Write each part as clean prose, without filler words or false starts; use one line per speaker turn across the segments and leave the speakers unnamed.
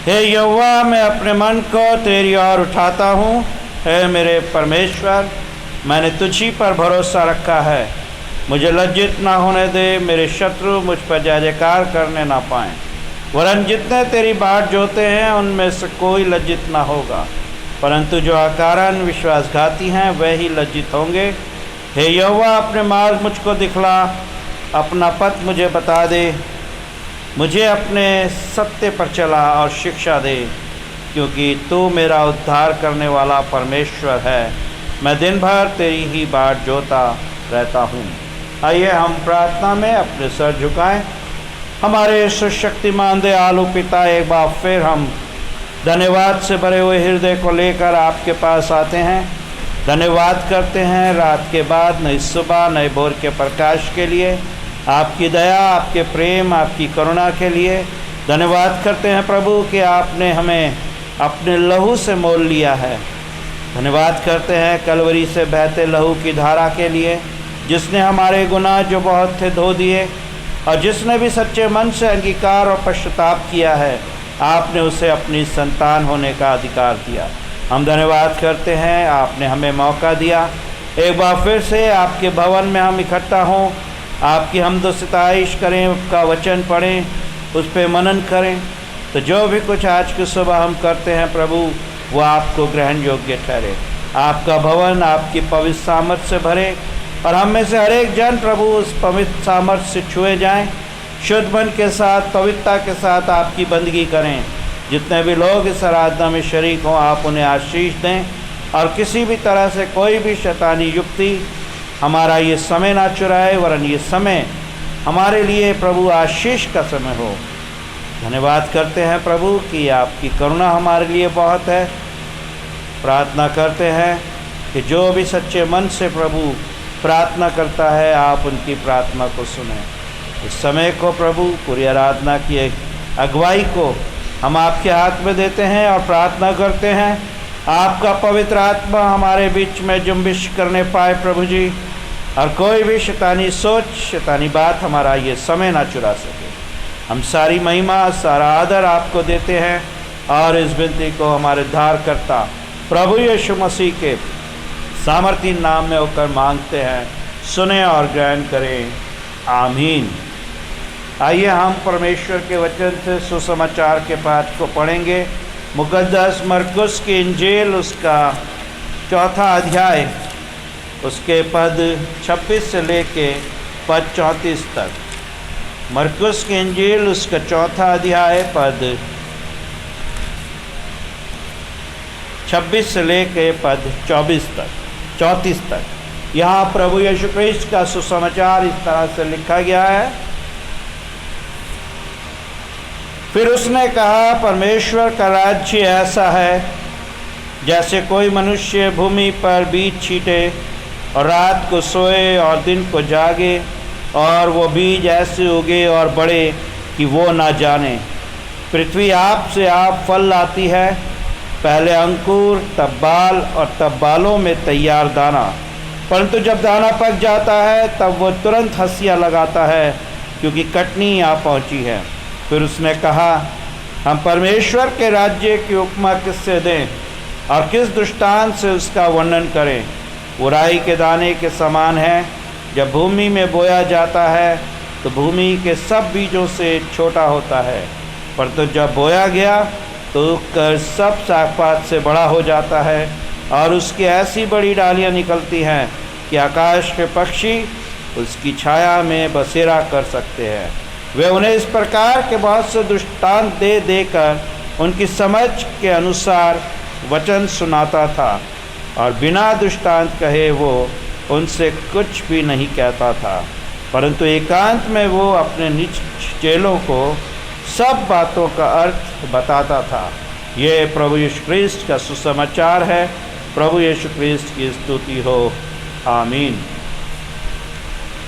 हे यहोवा, मैं अपने मन को तेरी ओर उठाता हूँ। हे मेरे परमेश्वर, मैंने तुझी पर भरोसा रखा है। मुझे लज्जित ना होने दे, मेरे शत्रु मुझ पर जय जयकार करने ना पाएँ। वरन जितने तेरी बाट जोते हैं उनमें से कोई लज्जित ना होगा, परंतु जो अकारण विश्वासघाती हैं वह ही लज्जित होंगे। हे यहोवा, अपने मार्ग मुझको दिखला, अपना पथ मुझे बता दे। मुझे अपने सत्य पर चला और शिक्षा दे, क्योंकि तू मेरा उद्धार करने वाला परमेश्वर है। मैं दिन भर तेरी ही बाट जोता रहता हूँ। आइए हम प्रार्थना में अपने सर झुकाएं। हमारे सुशक्तिमान दयालु पिता, एक बार फिर हम धन्यवाद से भरे हुए हृदय को लेकर आपके पास आते हैं। धन्यवाद करते हैं रात के बाद नई सुबह नए भोर के प्रकाश के लिए, आपकी दया, आपके प्रेम, आपकी करुणा के लिए। धन्यवाद करते हैं प्रभु कि आपने हमें अपने लहू से मोल लिया है। धन्यवाद करते हैं कलवरी से बहते लहू की धारा के लिए, जिसने हमारे गुनाह जो बहुत थे धो दिए, और जिसने भी सच्चे मन से अंगीकार और पश्चाताप किया है, आपने उसे अपनी संतान होने का अधिकार दिया। हम धन्यवाद करते हैं, आपने हमें मौका दिया एक बार फिर से आपके भवन में हम इकट्ठा हों, आपकी हमदो सिताइश करें, आपका वचन पढ़ें, उस पर मनन करें। तो जो भी कुछ आज की सुबह हम करते हैं प्रभु, वो आपको ग्रहण योग्य ठहरे। आपका भवन आपकी पवित्र सामर्थ से भरे, और हम में से हर एक जन प्रभु उस पवित्र सामर्थ से छुए जाएं। शुद्ध मन के साथ, पवित्रता के साथ आपकी बंदगी करें। जितने भी लोग इस आराधना में शरीक हों, आप उन्हें आशीष दें, और किसी भी तरह से कोई भी शैतानी युक्ति हमारा ये समय ना चुराए, वरन ये समय हमारे लिए प्रभु आशीष का समय हो। धन्यवाद करते हैं प्रभु कि आपकी करुणा हमारे लिए बहुत है। प्रार्थना करते हैं कि जो भी सच्चे मन से प्रभु प्रार्थना करता है, आप उनकी प्रार्थना को सुनें। इस समय को प्रभु, पूरी आराधना की अगुवाई को हम आपके हाथ में देते हैं और प्रार्थना करते हैं आपका पवित्र आत्मा हमारे बीच में जुम्बिश करने पाए प्रभु जी, और कोई भी शैतानी सोच, शैतानी बात हमारा ये समय ना चुरा सके। हम सारी महिमा, सारा आदर आपको देते हैं, और इस विनती को हमारे उद्धारकर्ता प्रभु यीशु मसीह के सामर्थी नाम में होकर मांगते हैं। सुने और ग्रहण करें, आमीन। आइए हम परमेश्वर के वचन से सुसमाचार के पाठ को पढ़ेंगे। मुकद्दस मरकुस की इंजील, उसका 4था अध्याय, उसके पद 26 से लेके पद 34 तक। मरकुस की इंजील, उसका 4था अध्याय, पद 26 से लेके पद 34 तक। यहाँ प्रभु यीशु क्रिस्त का सुसमाचार इस तरह से लिखा गया है। फिर उसने कहा, परमेश्वर का राज्य ऐसा है जैसे कोई मनुष्य भूमि पर बीज छींटे और रात को सोए और दिन को जागे, और वो बीज ऐसे उगे और बढ़े कि वो ना जाने। पृथ्वी आप से आप फल लाती है, पहले अंकुर, तब बाल, और तब बालों में तैयार दाना। परंतु जब दाना पक जाता है तब वो तुरंत हंसियाँ लगाता है, क्योंकि कटनी आ पहुँची है। फिर उसने कहा, हम परमेश्वर के राज्य की उपमा किससे दें, और किस दृष्टांत से उसका वर्णन करें। वो राई के दाने के समान है। जब भूमि में बोया जाता है तो भूमि के सब बीजों से छोटा होता है, परंतु जब बोया गया तो कर सब सागपात से बड़ा हो जाता है, और उसकी ऐसी बड़ी डालियाँ निकलती हैं कि आकाश के पक्षी उसकी छाया में बसेरा कर सकते हैं। वे उन्हें इस प्रकार के बहुत से दृष्टांत दे देकर उनकी समझ के अनुसार वचन सुनाता था, और बिना दृष्टांत कहे वो उनसे कुछ भी नहीं कहता था, परंतु एकांत में वो अपने निज चेलों को सब बातों का अर्थ बताता था। ये प्रभु यीशु क्रिस्त का सुसमाचार है। प्रभु यीशु क्रिस्त की स्तुति हो, आमीन।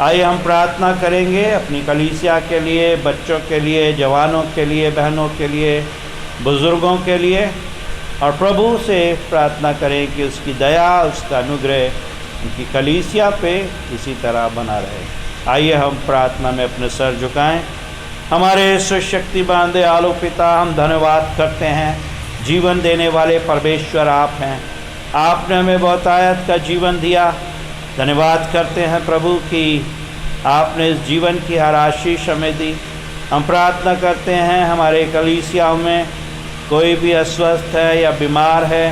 आइए हम प्रार्थना करेंगे अपनी कलीसिया के लिए, बच्चों के लिए, जवानों के लिए, बहनों के लिए, बुज़ुर्गों के लिए, और प्रभु से प्रार्थना करें कि उसकी दया, उसका अनुग्रह उनकी कलीसिया पे इसी तरह बना रहे। आइए हम प्रार्थना में अपने सर झुकाएं। हमारे सुशक्तिमान दयालु पिता, हम धन्यवाद करते हैं। जीवन देने वाले परमेश्वर आप हैं। आपने हमें बहुतायत का जीवन दिया। धन्यवाद करते हैं प्रभु कि आपने इस जीवन की हर आशीष हमें दी। हम प्रार्थना करते हैं हमारे कलीसियाओं में कोई भी अस्वस्थ है या बीमार है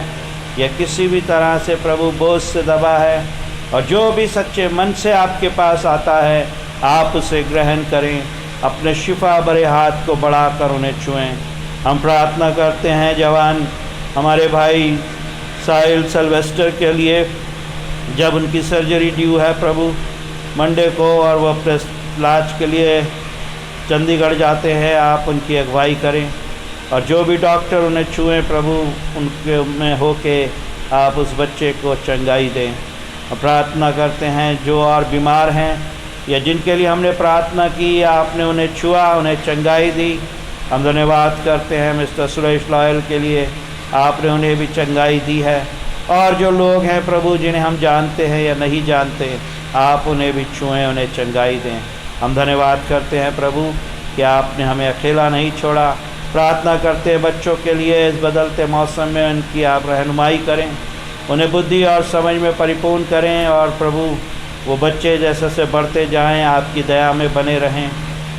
या किसी भी तरह से प्रभु बोझ से दबा है, और जो भी सच्चे मन से आपके पास आता है आप उसे ग्रहण करें। अपने शिफा भरे हाथ को बढ़ाकर उन्हें छुएं। हम प्रार्थना करते हैं जवान हमारे भाई साहिल सिल्वेस्टर के लिए, जब उनकी सर्जरी ड्यू है प्रभु मंडे को, और वो अपने इलाज के लिए चंडीगढ़ जाते हैं, आप उनकी अगुवाई करें। और जो भी डॉक्टर उन्हें छुएं प्रभु, उनके में हो के आप उस बच्चे को चंगाई दें। प्रार्थना करते हैं जो और बीमार हैं या जिनके लिए हमने प्रार्थना की, आपने उन्हें छुआ, उन्हें चंगाई दी। हम धन्यवाद करते हैं मिस्टर सुरेश लॉयल के लिए, आपने उन्हें भी चंगाई दी है। और जो लोग हैं प्रभु जिन्हें हम जानते हैं या नहीं जानते, आप उन्हें भी छुएं, उन्हें चंगाई दें। हम धन्यवाद करते हैं प्रभु कि आपने हमें अकेला नहीं छोड़ा। प्रार्थना करते हैं बच्चों के लिए, इस बदलते मौसम में उनकी आप रहनुमाई करें, उन्हें बुद्धि और समझ में परिपूर्ण करें, और प्रभु वो बच्चे जैसे से बढ़ते जाएं आपकी दया में बने रहें।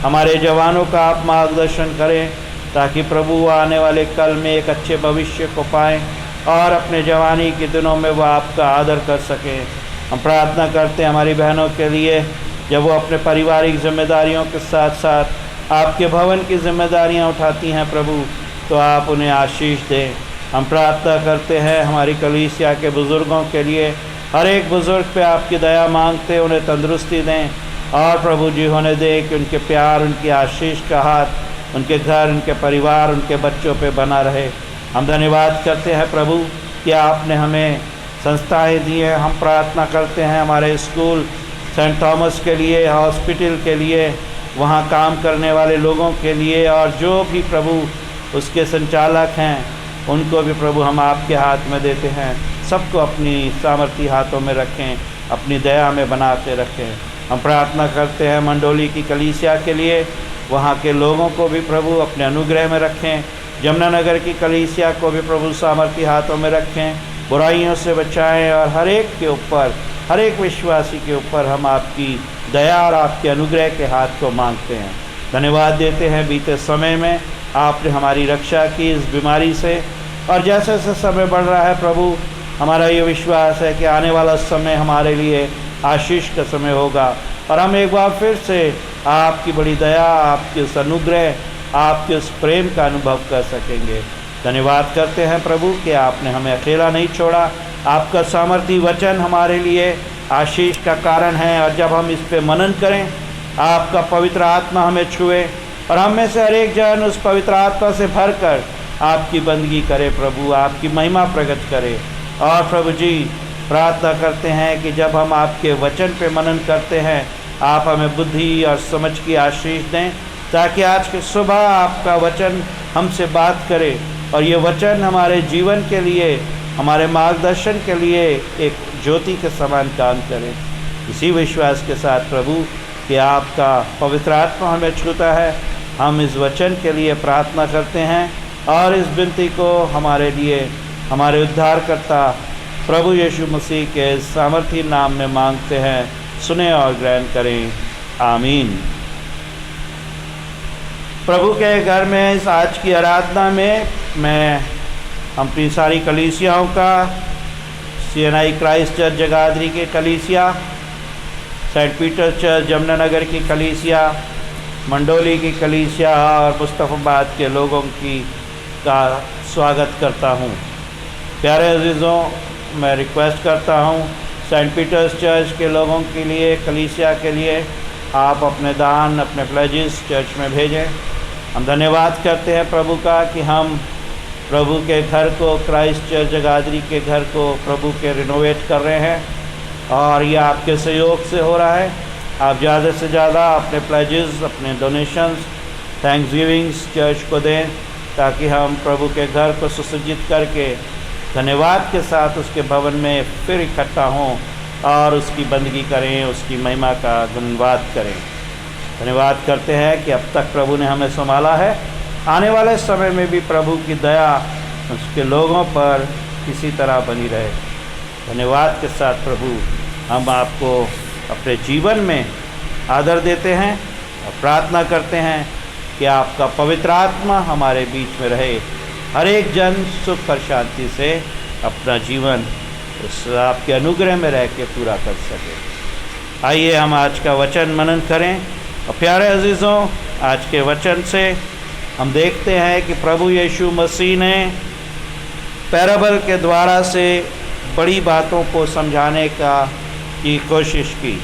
हमारे जवानों का आप मार्गदर्शन करें ताकि प्रभु आने वाले कल में एक अच्छे भविष्य को पाएं और अपने जवानी के दिनों में वो आपका आदर कर सकें। हम प्रार्थना करते हैं हमारी बहनों के लिए, जब वो अपने पारिवारिक जिम्मेदारियों के साथ साथ आपके भवन की जिम्मेदारियां उठाती हैं प्रभु, तो आप उन्हें आशीष दें। हम प्रार्थना करते हैं हमारी कलीसिया के बुज़ुर्गों के लिए, हर एक बुज़ुर्ग पे आपकी दया मांगते, उन्हें तंदुरुस्ती दें, और प्रभु जी होने दें कि उनके प्यार, उनकी आशीष का हाथ उनके घर, उनके परिवार, उनके बच्चों पे बना रहे। हम धन्यवाद करते हैं प्रभु कि आपने हमें संस्थाएं दी हैं। हम प्रार्थना करते हैं हमारे स्कूल सेंट थॉमस के लिए, हॉस्पिटल के लिए, वहाँ काम करने वाले लोगों के लिए, और जो भी प्रभु उसके संचालक हैं उनको भी प्रभु हम आपके हाथ में देते हैं। सबको अपनी सामर्थी हाथों में रखें, अपनी दया में बना के रखें। हम प्रार्थना करते हैं मंडोली की कलीसिया के लिए, वहाँ के लोगों को भी प्रभु अपने अनुग्रह में रखें। यमुनानगर की कलीसिया को भी प्रभु सामर्थी हाथों में रखें, बुराइयों से बचाएं, और हर एक के ऊपर, हर एक विश्वासी के ऊपर हम आपकी दया और आपके अनुग्रह के हाथ को मांगते हैं। धन्यवाद देते हैं बीते समय में आपने हमारी रक्षा की इस बीमारी से, और जैसे जैसे समय बढ़ रहा है प्रभु, हमारा ये विश्वास है कि आने वाला समय हमारे लिए आशीष का समय होगा, और हम एक बार फिर से आपकी बड़ी दया, आपके उस अनुग्रह, आपके उस प्रेम का अनुभव कर सकेंगे। धन्यवाद करते हैं प्रभु कि आपने हमें अकेला नहीं छोड़ा। आपका सामर्थी वचन हमारे लिए आशीष का कारण है, और जब हम इस पे मनन करें, आपका पवित्र आत्मा हमें छुए, और हम में से हर एक जन उस पवित्र आत्मा से भरकर आपकी बंदगी करे प्रभु, आपकी महिमा प्रकट करे। और प्रभु जी प्रार्थना करते हैं कि जब हम आपके वचन पे मनन करते हैं, आप हमें बुद्धि और समझ की आशीष दें, ताकि आज की सुबह आपका वचन हमसे बात करे, और ये वचन हमारे जीवन के लिए, हमारे मार्गदर्शन के लिए एक ज्योति के समान काम करे। इसी विश्वास के साथ प्रभु कि आपका पवित्र आत्मा हमें छूता है, हम इस वचन के लिए प्रार्थना करते हैं, और इस विनती को हमारे लिए हमारे उद्धारकर्ता प्रभु यीशु मसीह के सामर्थी नाम में मांगते हैं। सुने और ग्रहण करें, आमीन। प्रभु के घर में इस आज की आराधना में मैं अपनी सारी कलीसियाओं का, CNI क्राइस्ट चर्च जगाधरी की कलीसिया, सेंट पीटर चर्च यमुनानगर की कलीसिया, मंडोली की कलीसिया और मुस्तफ़ाबाद के लोगों की का स्वागत करता हूँ। प्यारे अजीज़ों, मैं रिक्वेस्ट करता हूँ सेंट पीटर्स चर्च के लोगों के लिए, कलीसिया के लिए, आप अपने दान, अपने प्लेजेस चर्च में भेजें। हम धन्यवाद करते हैं प्रभु का कि हम प्रभु के घर को, क्राइस्ट चर्च जगाधरी के घर को प्रभु के रिनोवेट कर रहे हैं, और ये आपके सहयोग से हो रहा है। आप ज़्यादा से ज़्यादा अपने प्लेजेस, अपने डोनेशंस, थैंक्स गिविंग्स चर्च को दें, ताकि हम प्रभु के घर को सुसज्जित करके धन्यवाद के साथ उसके भवन में फिर इकट्ठा हों और उसकी बंदगी करें, उसकी महिमा का गुणवाद करें। धन्यवाद करते हैं कि अब तक प्रभु ने हमें संभाला है। आने वाले समय में भी प्रभु की दया उसके लोगों पर किसी तरह बनी रहे। धन्यवाद के साथ प्रभु हम आपको अपने जीवन में आदर देते हैं और प्रार्थना करते हैं कि आपका पवित्र आत्मा हमारे बीच में रहे, हर एक जन सुख और शांति से अपना जीवन उस आपके अनुग्रह में रह के पूरा कर सके। आइए हम आज का वचन मनन करें। और प्यारे अजीज़ों, आज के वचन से हम देखते हैं कि प्रभु यीशु मसीह ने पैराबल के द्वारा से बड़ी बातों को समझाने की कोशिश की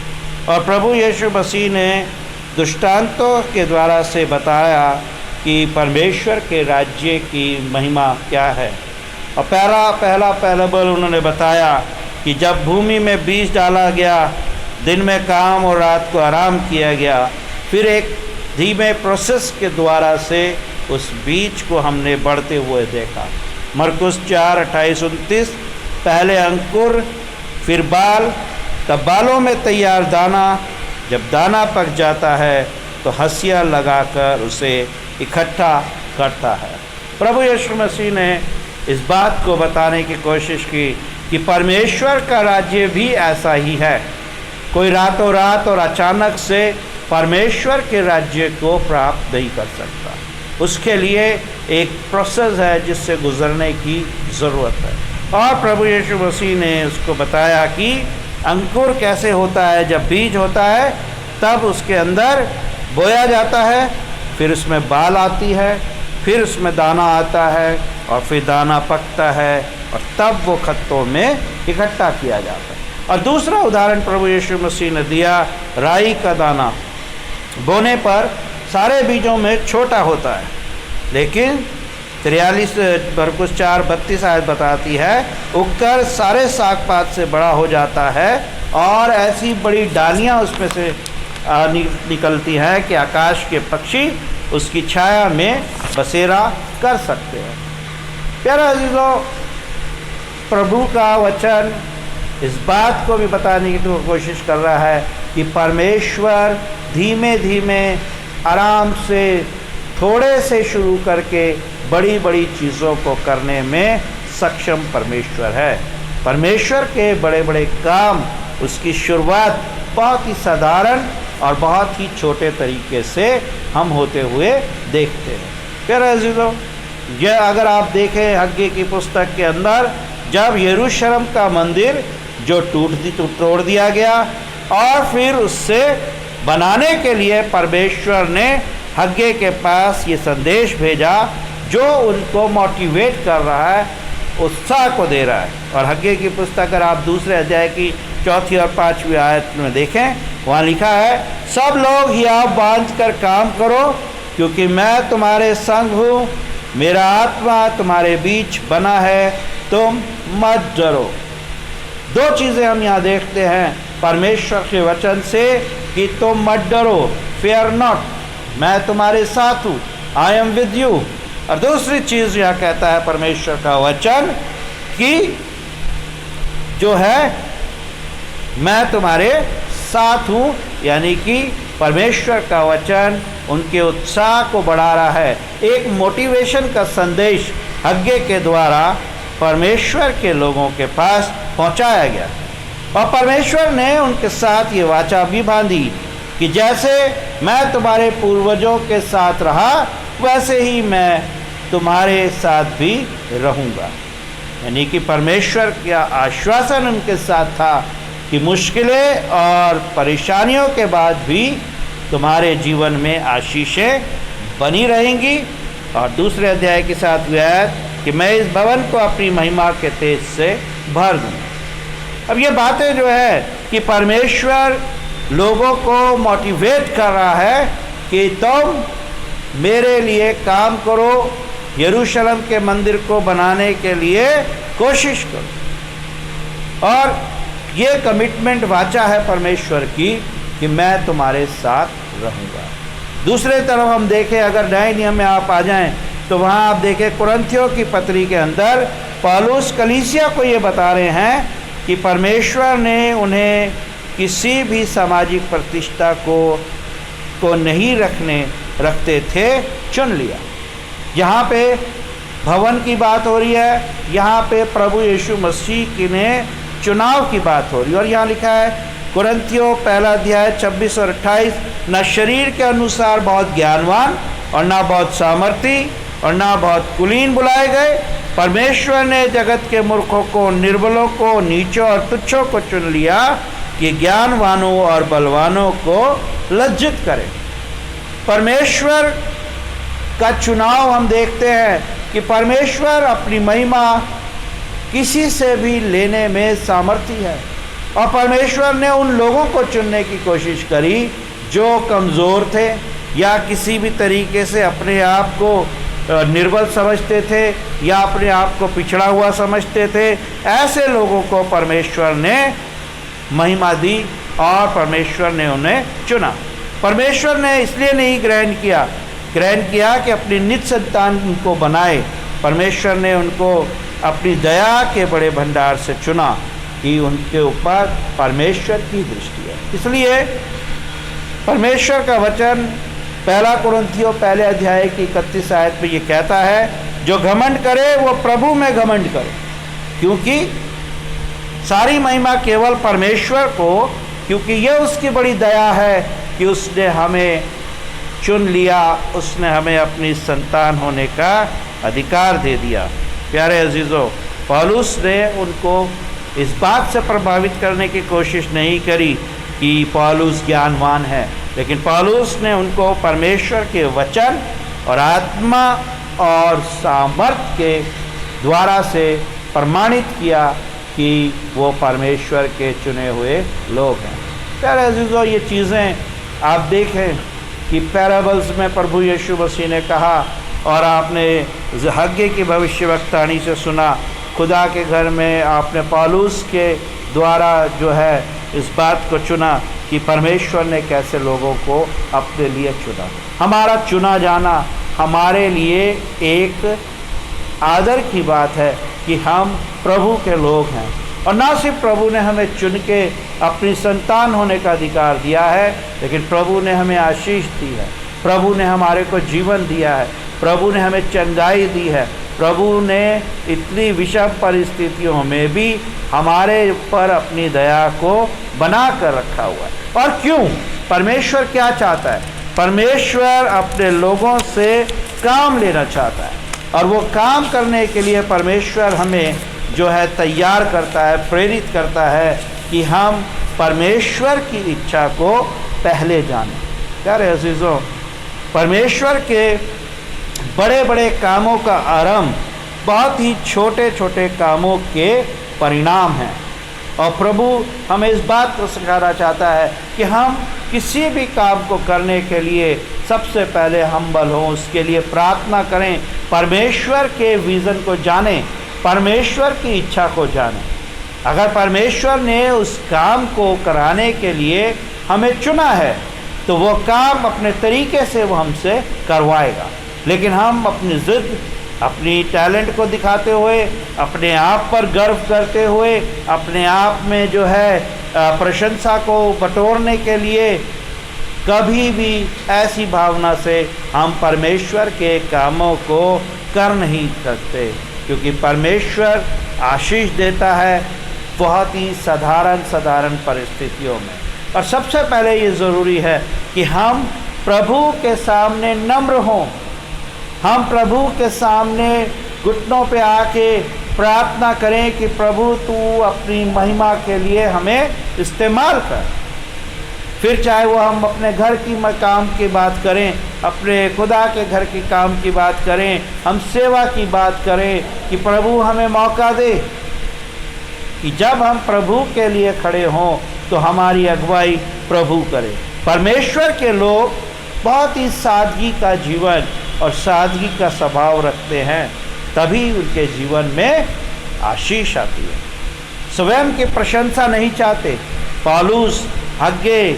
और प्रभु यीशु मसीह ने दृष्टांतों के द्वारा से बताया कि परमेश्वर के राज्य की महिमा क्या है। और पहला पैराबल उन्होंने बताया कि जब भूमि में बीज डाला गया, दिन में काम और रात को आराम किया गया, फिर एक धीमे प्रोसेस के द्वारा से उस बीज को हमने बढ़ते हुए देखा। मरकुस 4:28-29, पहले अंकुर, फिर बाल, तब बालों में तैयार दाना। जब दाना पक जाता है तो हंसिया लगाकर उसे इकट्ठा करता है। प्रभु यीशु मसीह ने इस बात को बताने की कोशिश की कि परमेश्वर का राज्य भी ऐसा ही है। कोई रातों रात और अचानक से परमेश्वर के राज्य को प्राप्त नहीं कर सकता। उसके लिए एक प्रोसेस है जिससे गुजरने की ज़रूरत है। और प्रभु यीशु मसीह ने उसको बताया कि अंकुर कैसे होता है। जब बीज होता है तब उसके अंदर बोया जाता है, फिर उसमें बाल आती है, फिर उसमें दाना आता है और फिर दाना पकता है और तब वो खत्तों में इकट्ठा किया जाता है। और दूसरा उदाहरण प्रभु यीशु मसीह ने दिया राई का दाना। बोने पर सारे बीजों में छोटा होता है, लेकिन 43 4:32 आयत बताती है, उगकर सारे साग पात से बड़ा हो जाता है और ऐसी बड़ी डालियां उसमें से निकलती हैं कि आकाश के पक्षी उसकी छाया में बसेरा कर सकते हैं। प्यारे अजीजों, प्रभु का वचन इस बात को भी बताने की कोशिश कर रहा है कि परमेश्वर धीमे धीमे आराम से थोड़े से शुरू करके बड़ी बड़ी चीज़ों को करने में सक्षम परमेश्वर है। परमेश्वर के बड़े बड़े काम, उसकी शुरुआत बहुत ही साधारण और बहुत ही छोटे तरीके से हम होते हुए देखते हैं। प्यारे अजीजों, यह अगर आप देखें हग्गे की पुस्तक के अंदर, जब यरूशलेम का मंदिर जो तोड़ दिया गया और फिर उससे बनाने के लिए परमेश्वर ने हग्गे के पास ये संदेश भेजा जो उनको मोटिवेट कर रहा है, उत्साह को दे रहा है। और हग्गे की पुस्तक अगर आप दूसरे अध्याय की 4 और 5 आयत में देखें, वहाँ लिखा है, सब लोग हियाव बांध कर काम करो, क्योंकि मैं तुम्हारे संग हूँ, मेरा आत्मा तुम्हारे बीच बना है, तुम मत डरो। दो चीज़ें हम यहाँ देखते हैं परमेश्वर के वचन से कि तुम मत डरो, फेयर नॉट, मैं तुम्हारे साथ हूँ, आई एम विद यू। और दूसरी चीज़ यहाँ कहता है परमेश्वर का वचन कि जो है मैं तुम्हारे साथ हूँ, यानी कि परमेश्वर का वचन उनके उत्साह को बढ़ा रहा है। एक मोटिवेशन का संदेश हग्गे के द्वारा परमेश्वर के लोगों के पास पहुंचाया गया और परमेश्वर ने उनके साथ ये वाचा भी बांधी कि जैसे मैं तुम्हारे पूर्वजों के साथ रहा, वैसे ही मैं तुम्हारे साथ भी रहूँगा। यानी कि परमेश्वर का आश्वासन उनके साथ था कि मुश्किलें और परेशानियों के बाद भी तुम्हारे जीवन में आशीषें बनी रहेंगी। और दूसरे अध्याय के साथ आयत कि मैं इस भवन को अपनी महिमा के तेज से भर दूँ। अब ये बातें जो है कि परमेश्वर लोगों को मोटिवेट कर रहा है कि तुम मेरे लिए काम करो, यरूशलेम के मंदिर को बनाने के लिए कोशिश करो। और ये कमिटमेंट वाचा है परमेश्वर की कि मैं तुम्हारे साथ रहूँगा। दूसरे तरफ हम देखें, अगर नए नियम में आप आ जाएं तो वहाँ आप देखें कुरिन्थियों की पत्री के अंदर पौलुस कलीसिया को ये बता रहे हैं कि परमेश्वर ने उन्हें किसी भी सामाजिक प्रतिष्ठा को को नहीं रखते थे चुन लिया। यहाँ पे भवन की बात हो रही है, यहाँ पे प्रभु यीशु मसीह की ने चुनाव की बात हो रही है। और यहाँ लिखा है कुरिन्थियों 1 और 28, न शरीर के अनुसार बहुत ज्ञानवान और ना बहुत सामर्थी और ना बहुत कुलीन बुलाए गए, परमेश्वर ने जगत के मूर्खों को, निर्बलों को, नीचों और तुच्छों को चुन लिया कि ज्ञानवानों और बलवानों को लज्जित करे। परमेश्वर का चुनाव हम देखते हैं कि परमेश्वर अपनी महिमा किसी से भी लेने में सामर्थी है, और परमेश्वर ने उन लोगों को चुनने की कोशिश करी जो कमज़ोर थे या किसी भी तरीके से अपने आप को निर्बल समझते थे या अपने आप को पिछड़ा हुआ समझते थे। ऐसे लोगों को परमेश्वर ने महिमा दी और परमेश्वर ने उन्हें चुना। परमेश्वर ने इसलिए नहीं ग्रहण किया कि अपनी निज संतान को बनाए। परमेश्वर ने उनको अपनी दया के बड़े भंडार से चुना कि उनके ऊपर परमेश्वर की दृष्टि है। इसलिए परमेश्वर का वचन 1 कुरिन्थियों 1 अध्याय की 31 आयत में ये कहता है, जो घमंड करे वो प्रभु में घमंड करे, क्योंकि सारी महिमा केवल परमेश्वर को, क्योंकि यह उसकी बड़ी दया है कि उसने हमें चुन लिया, उसने हमें अपनी संतान होने का अधिकार दे दिया। प्यारे अजीज़ों, पौलुस ने उनको इस बात से प्रभावित करने की कोशिश नहीं करी कि पौलुस ज्ञानवान है, लेकिन पौलुस ने उनको परमेश्वर के वचन और आत्मा और सामर्थ्य के द्वारा से प्रमाणित किया कि वो परमेश्वर के चुने हुए लोग हैं। प्यारे अजीज़ों, ये चीज़ें आप देखें कि पैराबल्स में प्रभु यीशु मसीह ने कहा, और आपने हग्गे की भविष्यवक्तानी से सुना, खुदा के घर में आपने पौलुस के द्वारा जो है इस बात को चुना कि परमेश्वर ने कैसे लोगों को अपने लिए चुना। हमारा चुना जाना हमारे लिए एक आदर की बात है कि हम प्रभु के लोग हैं, और ना सिर्फ प्रभु ने हमें चुन के अपनी संतान होने का अधिकार दिया है, लेकिन प्रभु ने हमें आशीष दी है, प्रभु ने हमारे को जीवन दिया है, प्रभु ने हमें चंगाई दी है, प्रभु ने इतनी विषम परिस्थितियों में भी हमारे ऊपर अपनी दया को बना कर रखा हुआ है। और क्यों? परमेश्वर क्या चाहता है? परमेश्वर अपने लोगों से काम लेना चाहता है, और वो काम करने के लिए परमेश्वर हमें जो है तैयार करता है, प्रेरित करता है कि हम परमेश्वर की इच्छा को पहले जानें। प्यारे अजीज़ों, परमेश्वर के बड़े बड़े कामों का आरंभ बहुत ही छोटे छोटे कामों के परिणाम हैं, और प्रभु हमें इस बात को सिखाना चाहता है कि हम किसी भी काम को करने के लिए सबसे पहले हम्बल हों, उसके लिए प्रार्थना करें, परमेश्वर के विज़न को जानें, परमेश्वर की इच्छा को जानें। अगर परमेश्वर ने उस काम को कराने के लिए हमें चुना है तो वो काम अपने तरीके से वो हमसे करवाएगा, लेकिन हम अपनी ज़िद, अपनी टैलेंट को दिखाते हुए, अपने आप पर गर्व करते हुए, अपने आप में जो है प्रशंसा को बटोरने के लिए कभी भी ऐसी भावना से हम परमेश्वर के कामों को कर नहीं सकते, क्योंकि परमेश्वर आशीष देता है बहुत ही साधारण परिस्थितियों में। और सबसे पहले ये ज़रूरी है कि हम प्रभु के सामने नम्र हों, हम प्रभु के सामने घुटनों पे आके प्रार्थना करें कि प्रभु तू अपनी महिमा के लिए हमें इस्तेमाल कर। फिर चाहे वो हम अपने घर की काम की बात करें, अपने खुदा के घर की काम की बात करें, हम सेवा की बात करें, कि प्रभु हमें मौका दे कि जब हम प्रभु के लिए खड़े हों तो हमारी अगुवाई प्रभु करे। परमेश्वर के लोग बहुत ही सादगी का जीवन और सादगी का स्वभाव रखते हैं, तभी उनके जीवन में आशीष आती है। स्वयं की प्रशंसा नहीं चाहते। पौलुस, हग्गे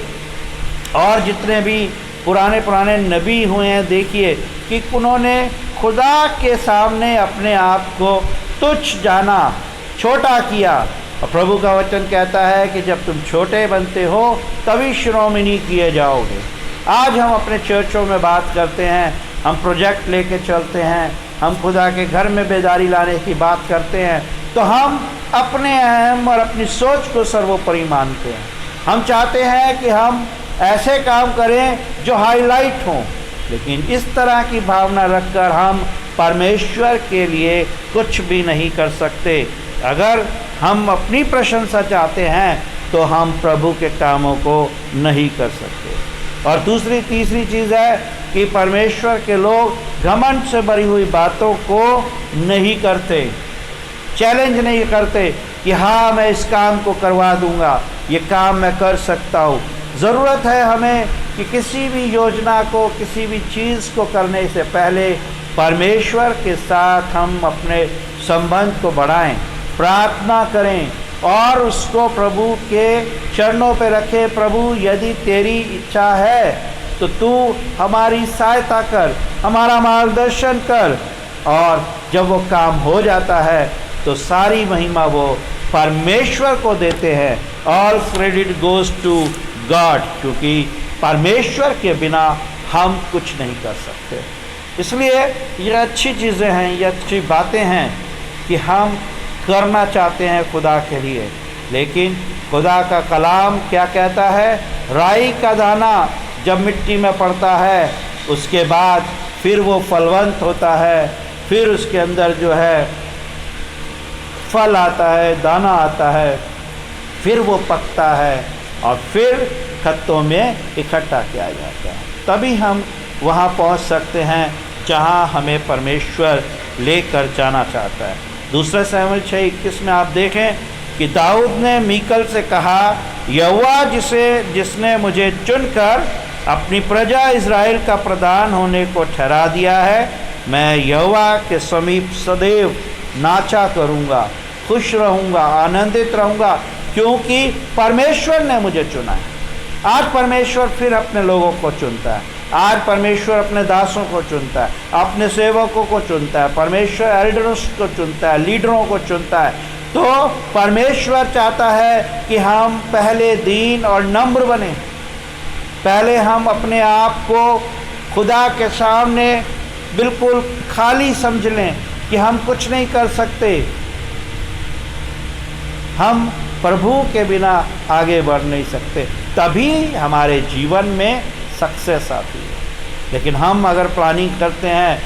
और जितने भी पुराने नबी हुए हैं, देखिए कि उन्होंने खुदा के सामने अपने आप को तुच्छ जाना, छोटा किया। और प्रभु का वचन कहता है कि जब तुम छोटे बनते हो तभी शिरोमणि किए जाओगे। आज हम अपने चर्चों में बात करते हैं, हम प्रोजेक्ट लेके चलते हैं, हम खुदा के घर में बेदारी लाने की बात करते हैं, तो हम अपने अहम और अपनी सोच को सर्वोपरि मानते हैं। हम चाहते हैं कि हम ऐसे काम करें जो हाईलाइट हों, लेकिन इस तरह की भावना रखकर हम परमेश्वर के लिए कुछ भी नहीं कर सकते। अगर हम अपनी प्रशंसा चाहते हैं तो हम प्रभु के कामों को नहीं कर सकते। और तीसरी चीज़ है कि परमेश्वर के लोग घमंड से भरी हुई बातों को नहीं करते, चैलेंज नहीं करते कि हाँ मैं इस काम को करवा दूंगा, ये काम मैं कर सकता हूँ। ज़रूरत है हमें कि किसी भी योजना को, किसी भी चीज़ को करने से पहले परमेश्वर के साथ हम अपने संबंध को बढ़ाएं, प्रार्थना करें और उसको प्रभु के चरणों पे रखें। प्रभु यदि तेरी इच्छा है तो तू हमारी सहायता कर, हमारा मार्गदर्शन कर। और जब वो काम हो जाता है तो सारी महिमा वो परमेश्वर को देते हैं और क्रेडिट गोज़ टू गॉड, क्योंकि परमेश्वर के बिना हम कुछ नहीं कर सकते। इसलिए ये अच्छी चीज़ें हैं, ये अच्छी बातें हैं कि हम करना चाहते हैं खुदा के लिए। लेकिन खुदा का कलाम क्या कहता है? राई का दाना जब मिट्टी में पड़ता है उसके बाद फिर वो फलवंत होता है, फिर उसके अंदर जो है फल आता है, दाना आता है, फिर वो पकता है और फिर खत्तों में इकट्ठा किया जाता है। तभी हम वहाँ पहुँच सकते हैं जहाँ हमें परमेश्वर लेकर जाना चाहता है। दूसरा शमूएल 6:21 में आप देखें कि दाऊद ने मीकल से कहा, यहोवा जिसने मुझे चुनकर अपनी प्रजा इज़राइल का प्रधान होने को ठहरा दिया है, मैं यहोवा के समीप सदैव नाचा करूँगा, खुश रहूँगा, आनंदित रहूँगा, क्योंकि परमेश्वर ने मुझे चुना है। आज परमेश्वर फिर अपने लोगों को चुनता है, आज परमेश्वर अपने दासों को चुनता है, अपने सेवकों को चुनता है, परमेश्वर एल्डर्स को चुनता है, लीडरों को चुनता है। तो परमेश्वर चाहता है कि हम पहले दीन और नम्र बने, पहले हम अपने आप को खुदा के सामने बिल्कुल खाली समझ लें कि हम कुछ नहीं कर सकते, हम प्रभु के बिना आगे बढ़ नहीं सकते, तभी हमारे जीवन में सक्सेस आती है। लेकिन हम अगर प्लानिंग करते हैं,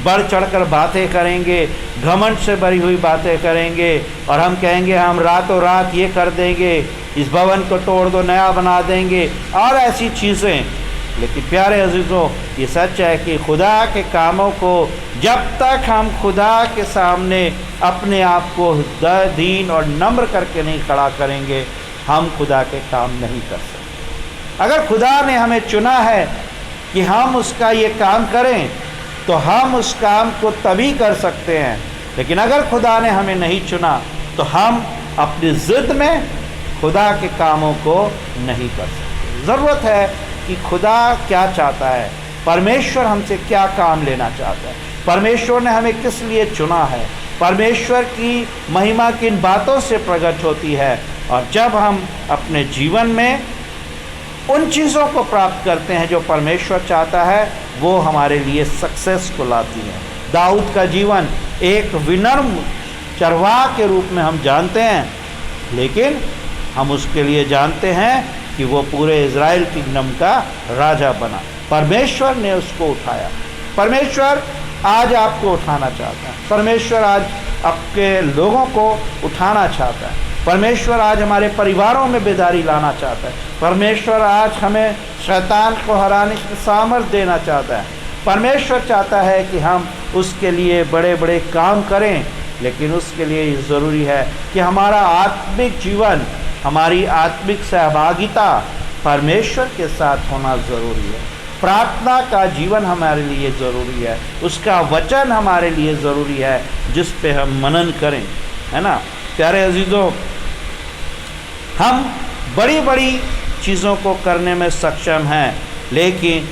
बढ़ चढ़कर बातें करेंगे, घमंड से भरी हुई बातें करेंगे और हम कहेंगे हम रातों रात ये कर देंगे, इस भवन को तोड़ दो नया बना देंगे और ऐसी चीज़ें। लेकिन प्यारे अजीज़ों, ये सच है कि खुदा के कामों को जब तक हम खुदा के सामने अपने आप को दीन और नम्र करके नहीं खड़ा करेंगे, हम खुदा के काम नहीं कर सकते। अगर खुदा ने हमें चुना है कि हम उसका ये काम करें तो हम उस काम को तभी कर सकते हैं, लेकिन अगर खुदा ने हमें नहीं चुना तो हम अपनी ज़िद में खुदा के कामों को नहीं कर सकते। ज़रूरत है कि खुदा क्या चाहता है, परमेश्वर हमसे क्या काम लेना चाहता है, परमेश्वर ने हमें किस लिए चुना है, परमेश्वर की महिमा किन बातों से प्रकट होती है। और जब हम अपने जीवन में उन चीज़ों को प्राप्त करते हैं जो परमेश्वर चाहता है, वो हमारे लिए सक्सेस को लाती है। दाऊद का जीवन एक विनम्र चरवाह के रूप में हम जानते हैं, लेकिन हम उसके लिए जानते हैं कि वो पूरे इज़राइल किंगडम का राजा बना। परमेश्वर ने उसको उठाया। परमेश्वर आज आपको उठाना चाहता है, परमेश्वर आज आपके लोगों को उठाना चाहता है, परमेश्वर आज हमारे परिवारों में बेदारी लाना चाहता है, परमेश्वर आज हमें शैतान को हराने की सामर्थ्य देना चाहता है। परमेश्वर चाहता है कि हम उसके लिए बड़े बड़े काम करें, लेकिन उसके लिए ज़रूरी है कि हमारा आत्मिक जीवन, हमारी आत्मिक सहभागिता परमेश्वर के साथ होना ज़रूरी है। प्रार्थना का जीवन हमारे लिए ज़रूरी है, उसका वचन हमारे लिए ज़रूरी है जिस पे हम मनन करें, है ना। प्यारे अजीज़ों, हम बड़ी बड़ी चीज़ों को करने में सक्षम हैं, लेकिन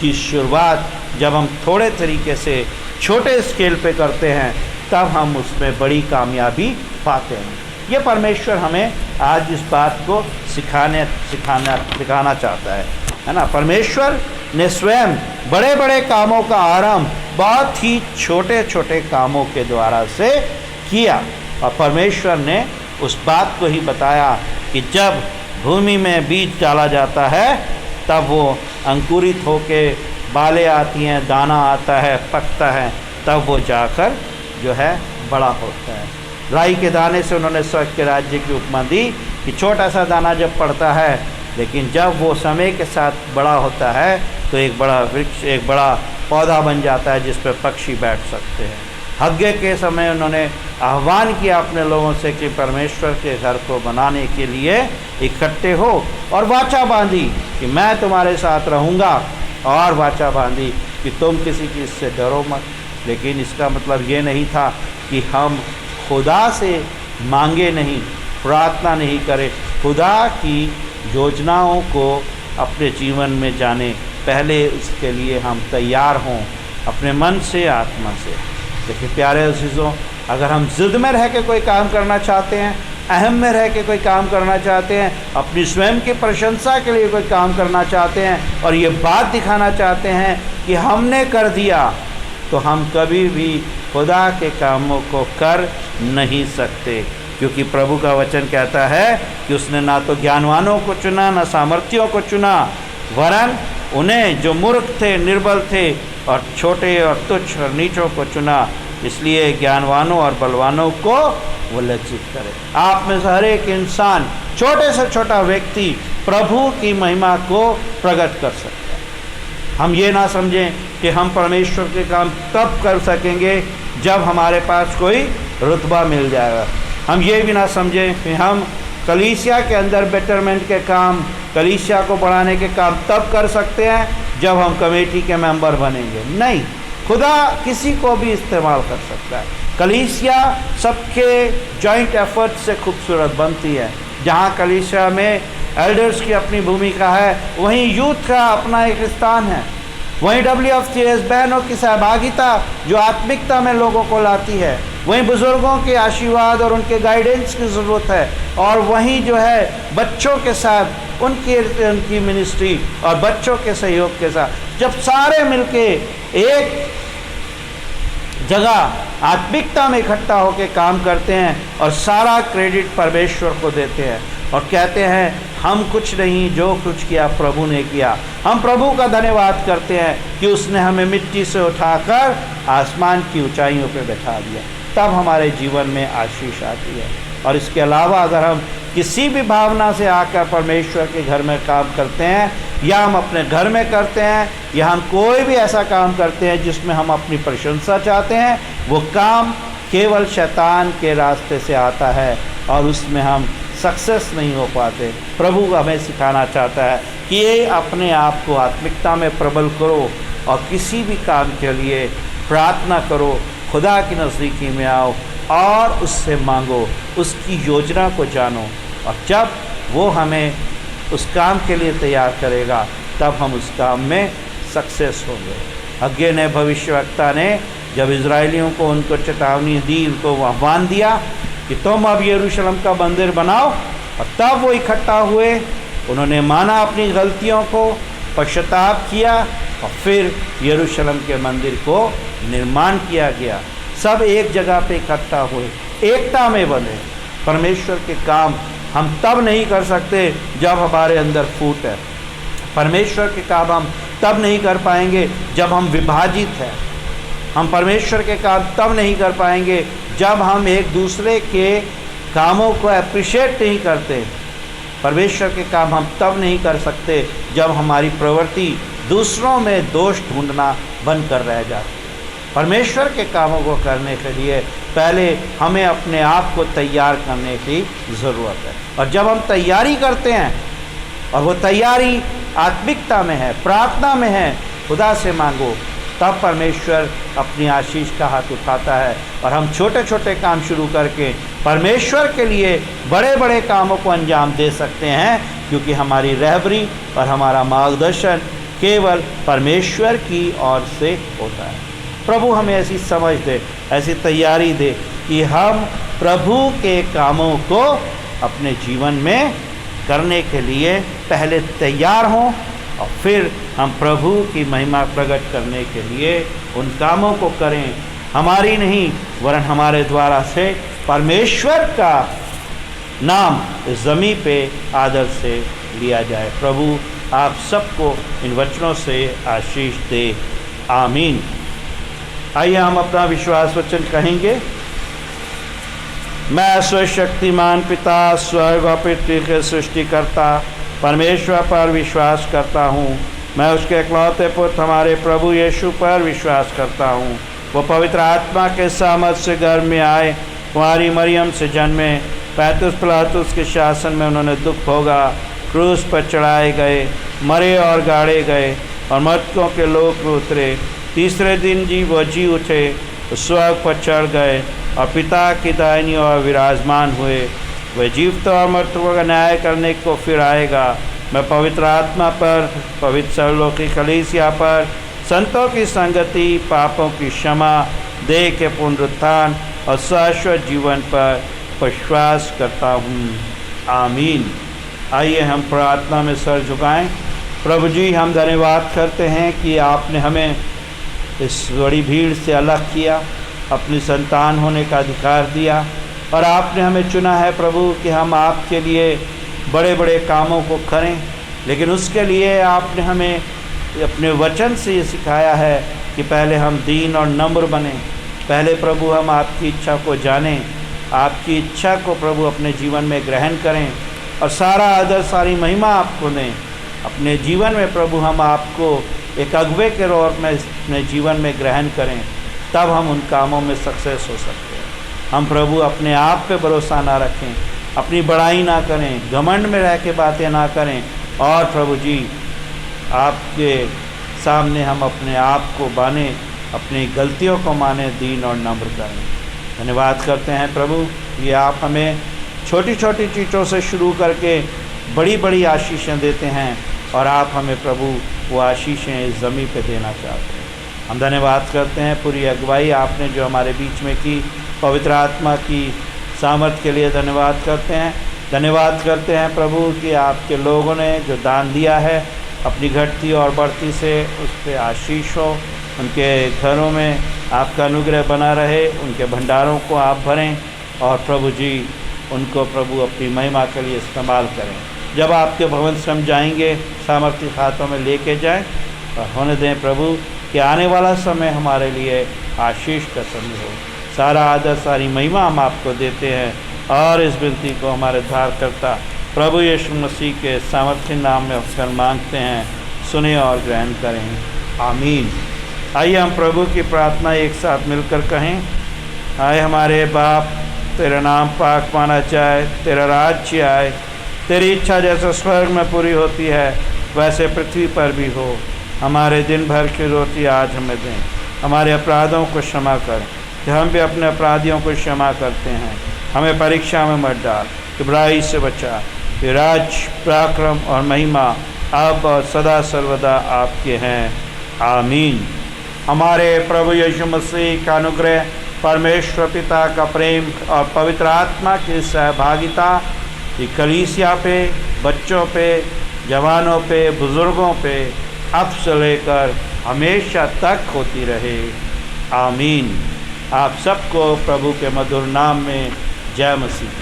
की शुरुआत जब हम थोड़े तरीके से छोटे स्केल पे करते हैं तब हम उसमें बड़ी कामयाबी पाते हैं। ये परमेश्वर हमें आज इस बात को सिखाना चाहता है। है ना। परमेश्वर ने स्वयं बड़े बड़े कामों का आरंभ बहुत ही छोटे छोटे कामों के द्वारा से किया, और परमेश्वर ने उस बात को ही बताया कि जब भूमि में बीज डाला जाता है तब वो अंकुरित होके बालें आती हैं, दाना आता है, पकता है, तब वो जाकर जो है बड़ा होता है। राई के दाने से उन्होंने स्वर्ग के राज्य की उपमा दी कि छोटा सा दाना जब पड़ता है, लेकिन जब वो समय के साथ बड़ा होता है तो एक बड़ा वृक्ष, एक बड़ा पौधा बन जाता है जिस पर पक्षी बैठ सकते हैं। हग्गे के समय उन्होंने आह्वान किया अपने लोगों से कि परमेश्वर के घर को बनाने के लिए इकट्ठे हो, और वाचा बांधी कि मैं तुम्हारे साथ रहूँगा, और वाचा बांधी कि तुम किसी चीज़ से डरो मत। लेकिन इसका मतलब ये नहीं था कि हम खुदा से मांगे नहीं, प्रार्थना नहीं करें, खुदा की योजनाओं को अपने जीवन में जाने, पहले उसके लिए हम तैयार हों अपने मन से, आत्मा से। देखिए प्यारे अज़ीज़ों, अगर हम ज़िद में रह के कोई काम करना चाहते हैं, अहम में रह के कोई काम करना चाहते हैं, अपनी स्वयं की प्रशंसा के लिए कोई काम करना चाहते हैं और ये बात दिखाना चाहते हैं कि हमने कर दिया, तो हम कभी भी खुदा के कामों को कर नहीं सकते। क्योंकि प्रभु का वचन कहता है कि उसने ना तो ज्ञानवानों को चुना, ना सामर्थियों को चुना, वरन उन्हें जो मूर्ख थे, निर्बल थे और छोटे और तुच्छ और नीचों को चुना, इसलिए ज्ञानवानों और बलवानों को वो लज्जित करे। आप में से हर एक इंसान, छोटे से छोटा व्यक्ति प्रभु की महिमा को प्रकट कर सकता है। हम ये ना समझें कि हम परमेश्वर के काम तब कर सकेंगे जब हमारे पास कोई रुतबा मिल जाएगा। हम ये भी ना समझें कि हम कलीसिया के अंदर बेटरमेंट के काम, कलीसिया को बढ़ाने के काम तब कर सकते हैं जब हम कमेटी के मेंबर बनेंगे। नहीं, खुदा किसी को भी इस्तेमाल कर सकता है। कलीसिया सबके जॉइंट एफर्ट से खूबसूरत बनती है। जहाँ कलीसिया में एल्डर्स की अपनी भूमिका है, वहीं यूथ का अपना एक स्थान है। वहीं WFCS बहनों की सहभागिता जो आत्मिकता में लोगों को लाती है, वहीं बुज़ुर्गों के आशीर्वाद और उनके गाइडेंस की ज़रूरत है, और वहीं जो है बच्चों के साथ उनकी मिनिस्ट्री और बच्चों के सहयोग के साथ जब सारे मिलके एक जगह आत्मिकता में इकट्ठा होकर काम करते हैं और सारा क्रेडिट परमेश्वर को देते हैं और कहते हैं हम कुछ नहीं, जो कुछ किया प्रभु ने किया। हम प्रभु का धन्यवाद करते हैं कि उसने हमें मिट्टी से उठाकर आसमान की ऊंचाइयों पर बैठा दिया, तब हमारे जीवन में आशीष आती है। और इसके अलावा अगर हम किसी भी भावना से आकर परमेश्वर के घर में काम करते हैं, या हम अपने घर में करते हैं, या हम कोई भी ऐसा काम करते हैं जिसमें हम अपनी प्रशंसा चाहते हैं, वो काम केवल शैतान के रास्ते से आता है और उसमें हम सक्सेस नहीं हो पाते। प्रभु हमें सिखाना चाहता है कि ये अपने आप को आत्मिकता में प्रबल करो और किसी भी काम के लिए प्रार्थना करो, खुदा की नज़दीकी में आओ और उससे मांगो, उसकी योजना को जानो, और जब वो हमें उस काम के लिए तैयार करेगा तब हम उस काम में सक्सेस होंगे। हग्गे ने, भविष्यवक्ता ने, जब इज़राइलियों को उनको चेतावनी दी, उनको आह्वान दिया कि तुम अब यरूशलेम का मंदिर बनाओ, और तब वो इकट्ठा हुए, उन्होंने माना अपनी गलतियों को, पश्चाताप किया और फिर यरूशलेम के मंदिर को निर्माण किया गया। सब एक जगह पे इकट्ठा हुए, एकता में बने। परमेश्वर के काम हम तब नहीं कर सकते जब हमारे अंदर फूट है। परमेश्वर के काम हम तब नहीं कर पाएंगे जब हम विभाजित हैं। हम परमेश्वर के काम तब नहीं कर पाएंगे जब हम एक दूसरे के कामों को अप्रिशिएट नहीं करते। परमेश्वर के काम हम तब नहीं कर सकते जब हमारी प्रवृत्ति दूसरों में दोष ढूंढना बंद कर रह जाती है। परमेश्वर के कामों को करने के लिए पहले हमें अपने आप को तैयार करने की ज़रूरत है, और जब हम तैयारी करते हैं और वो तैयारी आत्मिकता में है, प्रार्थना में है, खुदा से मांगो, तब परमेश्वर अपनी आशीष का हाथ उठाता है और हम छोटे छोटे काम शुरू करके परमेश्वर के लिए बड़े बड़े कामों को अंजाम दे सकते हैं, क्योंकि हमारी रहबरी और हमारा मार्गदर्शन केवल परमेश्वर की ओर से होता है। प्रभु हमें ऐसी समझ दे, ऐसी तैयारी दे कि हम प्रभु के कामों को अपने जीवन में करने के लिए पहले तैयार हों और फिर हम प्रभु की महिमा प्रकट करने के लिए उन कामों को करें, हमारी नहीं वरन हमारे द्वारा से परमेश्वर का नाम इस ज़मीन पे आदर से लिया जाए। प्रभु आप सबको इन वचनों से आशीष दे, आमीन। आइए हम अपना विश्वास वचन कहेंगे। मैं सर्वशक्तिमान पिता, स्वर्ग और पृथ्वी के सृष्टिकर्ता परमेश्वर पर विश्वास करता हूँ। मैं उसके इकलौते पुत्र हमारे प्रभु यीशु पर विश्वास करता हूँ। वो पवित्र आत्मा के सामर्थ से गर्भ में आए, कुंवारी मरियम से जन्मे, पैंतुस पिलातुस के शासन में उन्होंने दुख भोगा, क्रूस पर चढ़ाए गए, मरे और गाड़े गए और मृतकों के लोक में उतरे, तीसरे दिन वो जी उठे, स्वर्ग पर चढ़ गए और पिता की दाहिनी ओर विराजमान हुए। वह जीवतों और मृतकों का न्याय करने को फिर आएगा। मैं पवित्र आत्मा पर, पवित्र सर्वलोकी कलीसिया पर, संतों की संगति, पापों की क्षमा, देह के पुनरुत्थान और शाश्वत जीवन पर विश्वास करता हूँ, आमीन। आइए हम प्रार्थना में सर झुकाएं। प्रभु जी, हम धन्यवाद करते हैं कि आपने हमें इस बड़ी भीड़ से अलग किया, अपनी संतान होने का अधिकार दिया और आपने हमें चुना है प्रभु कि हम आपके लिए बड़े बड़े कामों को करें। लेकिन उसके लिए आपने हमें अपने वचन से ये सिखाया है कि पहले हम दीन और नम्र बने, पहले प्रभु हम आपकी इच्छा को जानें, आपकी इच्छा को प्रभु अपने जीवन में ग्रहण करें और सारा आदर, सारी महिमा आपको दें। अपने जीवन में प्रभु हम आपको एक अगुवे के रूप में अपने जीवन में ग्रहण करें, तब हम उन कामों में सक्सेस हो सकते हैं। हम प्रभु अपने आप पे भरोसा ना रखें, अपनी बड़ाई ना करें, घमंड में रह के बातें ना करें और प्रभु जी आपके सामने हम अपने आप को बाने, अपनी गलतियों को माने, दीन और नम्र करें। धन्यवाद करते हैं प्रभु ये आप हमें छोटी छोटी चीज़ों से शुरू करके बड़ी बड़ी आशीषें देते हैं और आप हमें प्रभु वो आशीषें इस ज़मीन पे देना चाहते हैं। हम धन्यवाद करते हैं पूरी अगुवाई आपने जो हमारे बीच में की, पवित्र आत्मा की सामर्थ के लिए धन्यवाद करते हैं। धन्यवाद करते हैं प्रभु कि आपके लोगों ने जो दान दिया है अपनी घटती और बढ़ती से उस पर आशीष हो, उनके घरों में आपका अनुग्रह बना रहे, उनके भंडारों को आप भरें और प्रभु जी उनको प्रभु अपनी महिमा के लिए इस्तेमाल करें। जब आपके भवन से हम जाएंगे सामर्थ्य हाथों में लेके जाएं और होने दें प्रभु कि आने वाला समय हमारे लिए आशीष का समय हो। सारा आदर, सारी महिमा हम आपको देते हैं और इस विनती को हमारे उद्धारकर्ता प्रभु यीशु मसीह के सामर्थ्य नाम में अवसर मांगते हैं, सुने और ग्रहण करें, आमीन। आइए हम प्रभु की प्रार्थना एक साथ मिलकर कहें। आए हमारे बाप, तेरा नाम पाक माना जाए, तेरा राज्य आए, तेरी इच्छा जैसे स्वर्ग में पूरी होती है वैसे पृथ्वी पर भी हो। हमारे दिन भर की रोटी आज हमें दें, हमारे अपराधों को क्षमा कर कि हम भी अपने अपराधियों को क्षमा करते हैं। हमें परीक्षा में मत डाल, बुराई से बचा। कि राज्य, पराक्रम और महिमा अब और सदा सर्वदा आपके हैं, आमीन। हमारे प्रभु यीशु मसीह का अनुग्रह, परमेश्वर पिता का प्रेम और पवित्र आत्मा की सहभागिता कि कलीसिया पे, बच्चों पे, जवानों पे, बुज़ुर्गों पे अब से लेकर हमेशा तक होती रहे, आमीन। आप सबको प्रभु के मधुर नाम में जय मसीह।